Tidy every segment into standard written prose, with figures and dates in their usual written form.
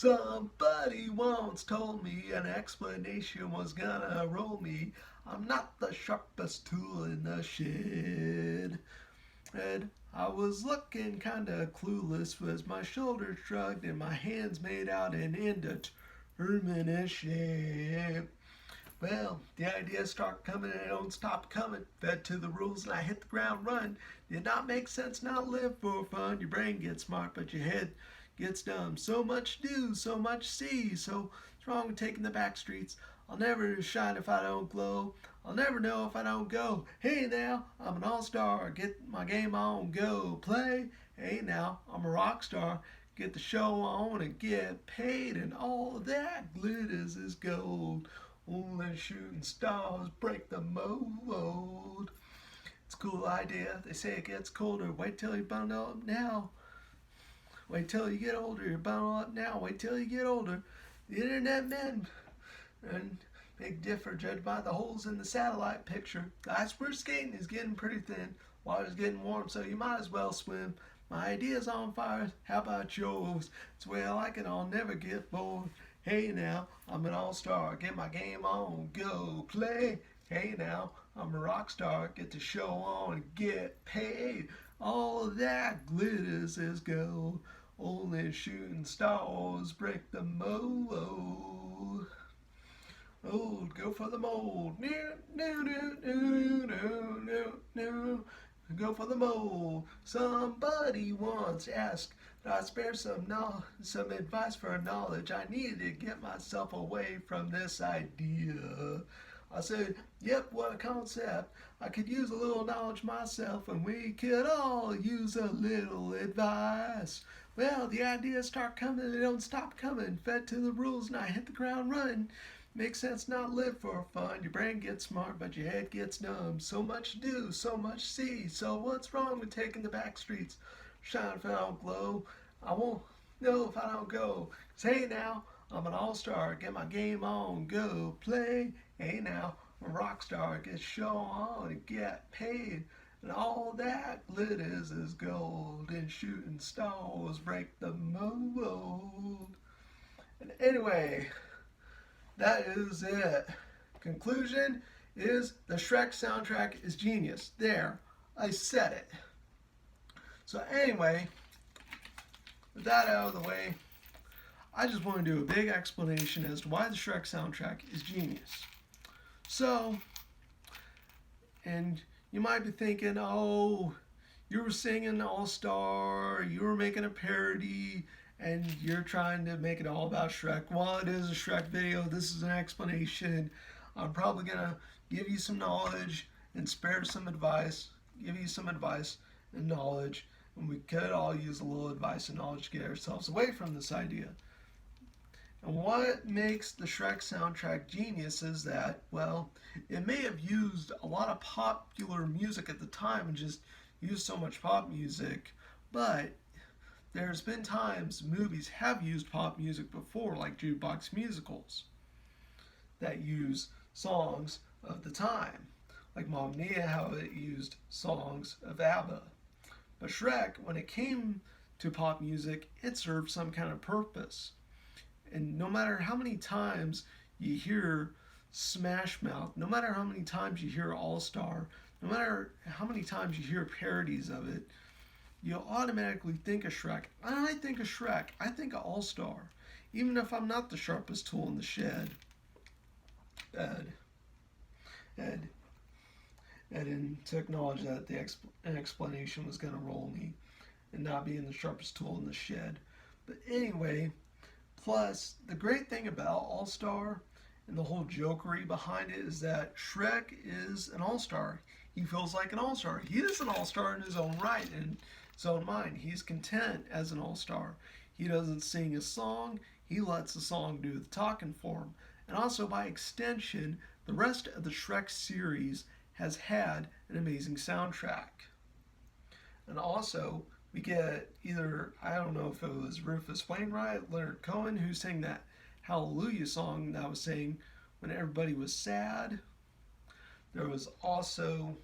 Somebody once told me an explanation was gonna roll me. I'm not the sharpest tool in the shed. And I was looking kinda clueless as my shoulders shrugged and my hands made out an indeterminate shape. Well, the ideas start coming and they don't stop coming. Fed to the rules and I hit the ground running. Did not make sense, not live for fun. Your brain gets smart, but your head gets dumb. So much do, so much see. So what's wrong with taking the back streets? I'll never shine if I don't glow. I'll never know if I don't go. Hey now, I'm an all-star. Get my game on, go play. Hey now, I'm a rock star. Get the show on and get paid, and all that glitters is gold. Only shooting stars break the mold. It's a cool idea. They say it gets colder. Wait till you bundle up now. Wait till you get older. You bundle up now. Wait till you get older. The internet men and big differ judged by the holes in the satellite picture. The ice we're skating is getting pretty thin. Water's getting warm, so you might as well swim. My idea's on fire. How about yours? It's the way I like it. I'll never get bored. Hey now, I'm an all-star. Get my game on, go play. Hey now, I'm a rock star. Get the show on and get paid. All of that glitters is gold. Only shooting stars break the mold. Mold, go for the mold. No, no, no, no, no, no, no. Go for the mold. Somebody once asked that I spare some advice for knowledge. I needed to get myself away from this idea. I said, yep, what a concept. I could use a little knowledge myself, and we could all use a little advice. Well, the ideas start coming, they don't stop coming. Fed to the rules, and I hit the ground running. Makes sense not live for fun. Your brain gets smart, but your head gets numb. So much do, so much see. So what's wrong with taking the back streets? Shine if I don't glow. I won't know if I don't go. 'Cause hey now, I'm an all-star. Get my game on, go play. Hey now, I'm a rock star. Get show on and get paid. And all that glitters is gold. And shooting stars break the mold. And anyway, that is it. Conclusion is the Shrek soundtrack is genius. There, I said it. So anyway, with that out of the way, I just want to do a big explanation as to why the Shrek soundtrack is genius. So, and you might be thinking, oh, you were singing All Star, you were making a parody, and you're trying to make it all about Shrek. While it is a Shrek video, this is an explanation. I'm probably going to give you some knowledge and spare some advice, give you some advice and knowledge, and we could all use a little advice and knowledge to get ourselves away from this idea. And what makes the Shrek soundtrack genius is that, well, it may have used a lot of popular music at the time and just used so much pop music, but there's been times movies have used pop music before, like jukebox musicals, that use songs of the time, like Mamma Mia, how it used songs of ABBA. But Shrek, when it came to pop music, it served some kind of purpose. And no matter how many times you hear Smash Mouth, no matter how many times you hear All Star, no matter how many times you hear parodies of it, you'll automatically think of Shrek. And I think of Shrek. I think of All Star. Even if I'm not the sharpest tool in the shed. Ed didn't acknowledge that the explanation was going to roll me and not being the sharpest tool in the shed. But anyway, plus, the great thing about All Star and the whole jokery behind it is that Shrek is an all star. He feels like an all star. He is an all star in his own right, in his own mind. He's content as an all star. He doesn't sing a song, he lets the song do the talking for him. And also, by extension, the rest of the Shrek series has had an amazing soundtrack. And also, we get either, I don't know if it was Rufus Wainwright, Leonard Cohen, who sang that Hallelujah song that was sang when everybody was sad. There was also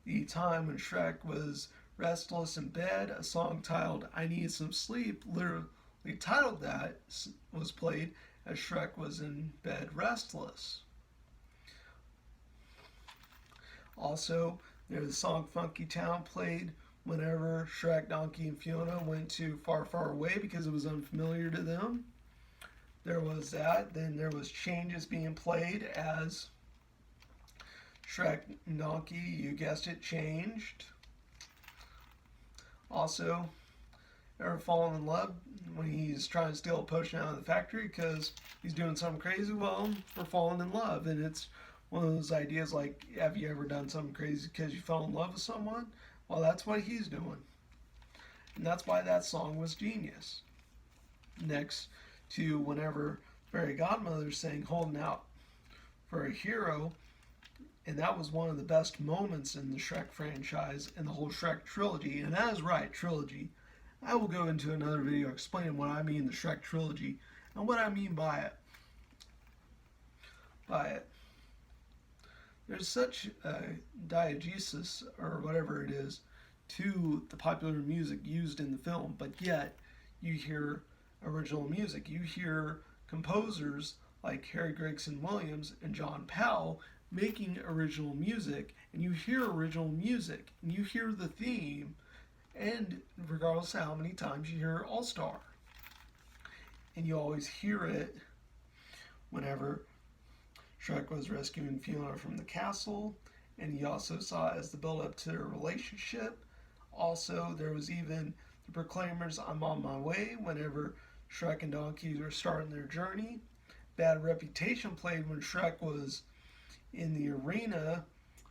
the time when Shrek was restless in bed, a song titled I Need Some Sleep, The title that was played as Shrek was in bed restless. Also, there's the song Funky Town played whenever Shrek, Donkey, and Fiona went to Far, Far Away because it was unfamiliar to them. There was that. Then there was Changes being played as Shrek and Donkey, you guessed it, changed. Also, ever fallen in love when he's trying to steal a potion out of the factory because he's doing something crazy? Well, we're falling in love, and it's one of those ideas like, have you ever done something crazy because you fell in love with someone? Well, that's what he's doing. And that's why that song was genius. Next to whenever Fairy Godmother sang Holding Out for a Hero, and that was one of the best moments in the Shrek franchise and the whole Shrek trilogy. And that is right, trilogy. I will go into another video explaining what I mean the Shrek trilogy and what I mean by it. There's such a diegesis, or whatever it is, to the popular music used in the film, but yet you hear original music. You hear composers like Harry Gregson Williams and John Powell making original music, and you hear original music, and you hear the theme, and regardless of how many times you hear All Star. And you always hear it whenever Shrek was rescuing Fiona from the castle, and you also saw it as the build up to their relationship. Also, there was even the Proclaimers, I'm on my way, whenever Shrek and Donkey were starting their journey. Bad Reputation played when Shrek was in the arena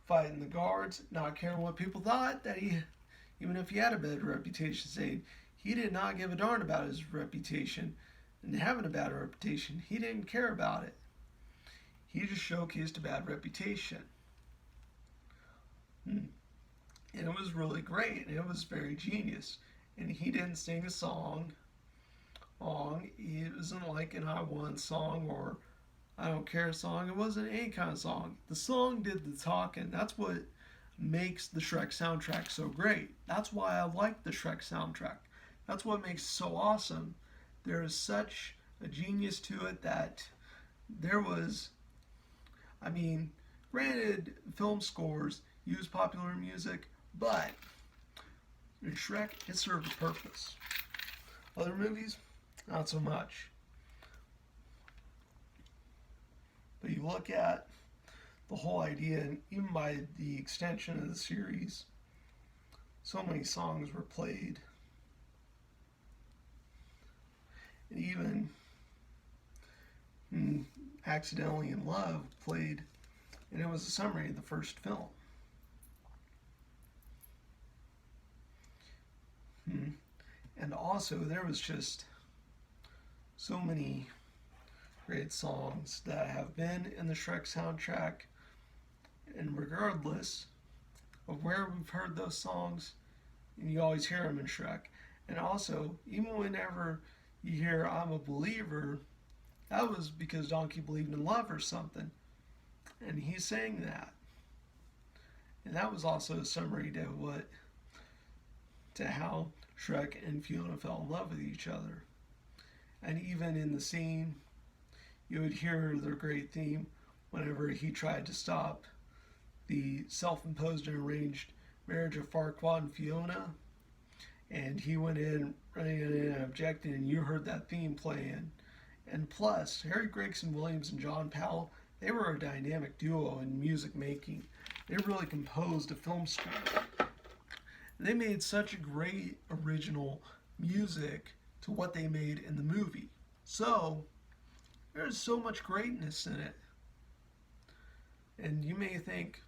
fighting the guards, not caring what people thought, that he, even if he had a bad reputation, saying he did not give a darn about his reputation and having a bad reputation. He didn't care about it. He just showcased a bad reputation. And it was really great, and it was very genius. And he didn't sing a song. It wasn't like an I Want song or I Don't Care song. It wasn't any kind of song. The song did the talking. That's what makes the Shrek soundtrack so great. That's why I like the Shrek soundtrack. That's what makes it so awesome. There is such a genius to it that there was, granted, film scores use popular music, but in Shrek, it served a purpose. Other movies, not so much. But you look at the whole idea, and even by the extension of the series, so many songs were played. And even Accidentally in Love played, and it was a summary of the first film. And also, there was just so many great songs that have been in the Shrek soundtrack, and regardless of where we've heard those songs, and you always hear them in Shrek. And also, even whenever you hear I'm a Believer, that was because Donkey believed in love or something, and he sang that. And that was also a summary to how Shrek and Fiona fell in love with each other. And even in the scene, you would hear their great theme whenever he tried to stop the self-imposed and arranged marriage of Farquaad and Fiona. And he went in running in and objecting, and you heard that theme playing. And plus, Harry Gregson Williams and John Powell, they were a dynamic duo in music making. They really composed a film score. They made such a great original music to what they made in the movie. So, there's so much greatness in it. And you may think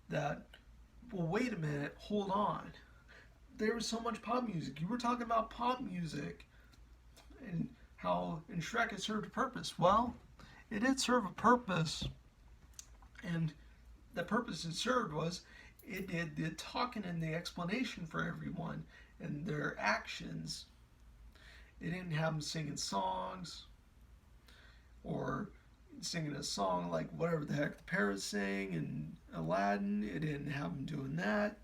that, well, wait a minute, hold on. There was so much pop music. You were talking about pop music and how in Shrek it served a purpose. Well, it did serve a purpose. And the purpose it served was it did the talking and the explanation for everyone and their actions. It didn't have them singing songs or singing a song like whatever the heck the parrots sang in Aladdin. It didn't have them doing that.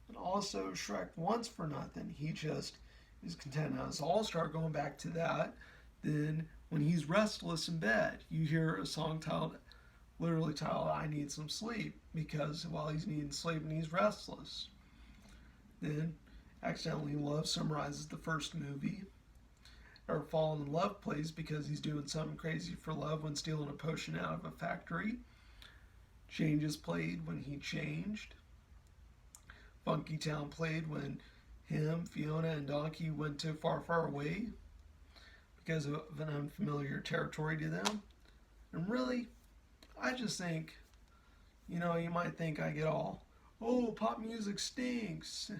And also, Shrek, once for nothing, he just He's content as all-star. Going back to that, then when he's restless in bed, you hear a song titled, literally titled, I Need Some Sleep, because while he's needing sleep and he's restless. Then Accidentally in Love summarizes the first movie. Or Fallen in Love plays because he's doing something crazy for love when stealing a potion out of a factory. Changes played when he changed. Funky Town played when him, Fiona, and Donkey went to far, far away because of an unfamiliar territory to them. And really, I just think, you might think I get all, oh, pop music stinks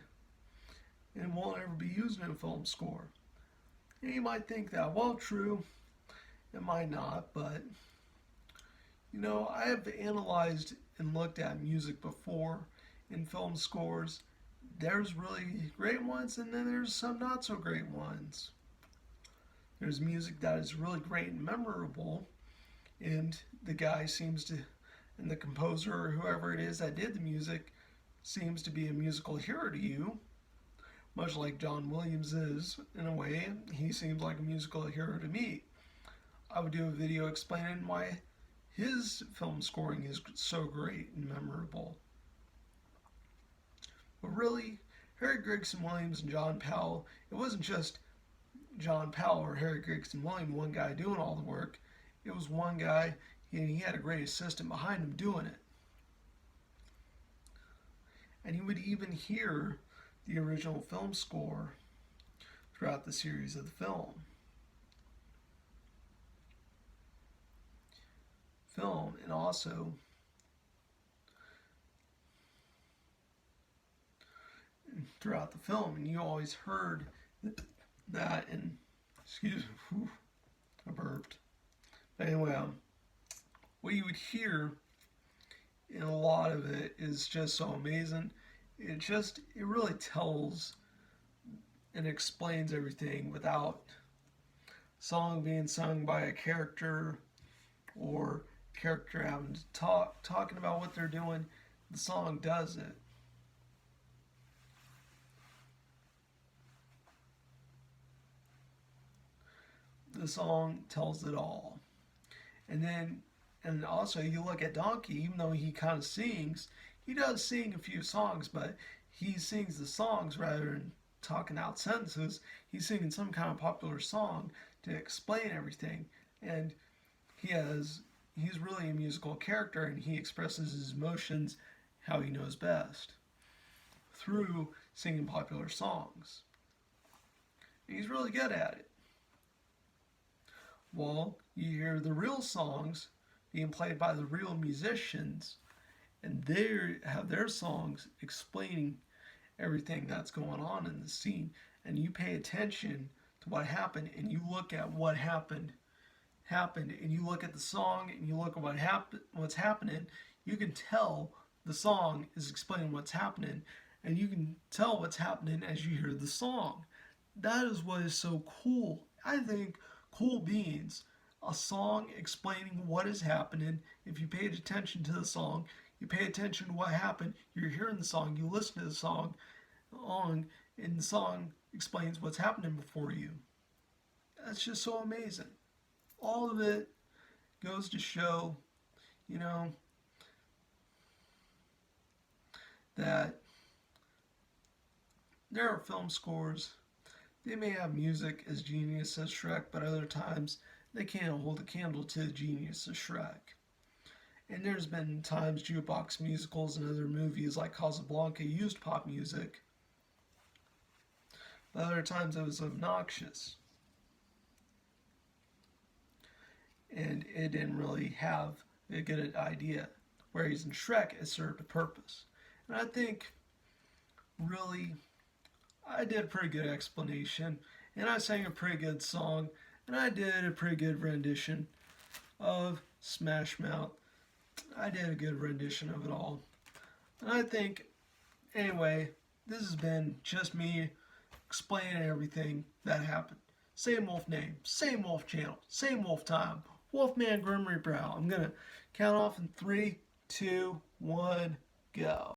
and won't ever be used in a film score. And you might think that. Well, true, it might not, but, I have analyzed and looked at music before in film scores. There's really great ones, and then there's some not so great ones. There's music that is really great and memorable, and the guy seems to, and the composer or whoever it is that did the music seems to be a musical hero to you, much like John Williams is in a way. He seems like a musical hero to me. I would do a video explaining why his film scoring is so great and memorable. But really, Harry Gregson Williams and John Powell, it wasn't just John Powell or Harry Gregson Williams, one guy doing all the work. It was one guy, and he had a great assistant behind him doing it. And you would even hear the original film score throughout the series of the film. And also throughout the film, and you always heard that, and excuse me, whew, I burped. But anyway, what you would hear in a lot of it is just so amazing. It really tells and explains everything without song being sung by a character or character having to talking about what they're doing. The song does it. The song tells it all. And also you look at Donkey, even though he kind of sings, he does sing a few songs, but he sings the songs rather than talking out sentences. He's singing some kind of popular song to explain everything. And he's really a musical character, and he expresses his emotions how he knows best, through singing popular songs. And he's really good at it. Well, you hear the real songs being played by the real musicians, and they have their songs explaining everything that's going on in the scene. And you pay attention to what happened, and you look at what happened, and you look at the song, and you look at what's happening. You can tell the song is explaining what's happening, and you can tell what's happening as you hear the song. That is what is so cool. I think cool beans, a song explaining what is happening. If you paid attention to the song, you pay attention to what happened, you're hearing the song, you listen to the song, and the song explains what's happening before you. That's just so amazing. All of it goes to show, that there are film scores. They may have music as genius as Shrek, but other times they can't hold a candle to the genius of Shrek. And there's been times jukebox musicals and other movies like Casablanca used pop music, but other times it was obnoxious. And it didn't really have a good idea. Whereas in Shrek, it served a purpose. And I think, really, I did a pretty good explanation, and I sang a pretty good song, and I did a pretty good rendition of Smash Mouth. I did a good rendition of it all. And I think, anyway, this has been just me explaining everything that happened. Same wolf name, same wolf channel, same wolf time. Wolfman Grim Reaper. I'm going to count off in 3, 2, 1, go.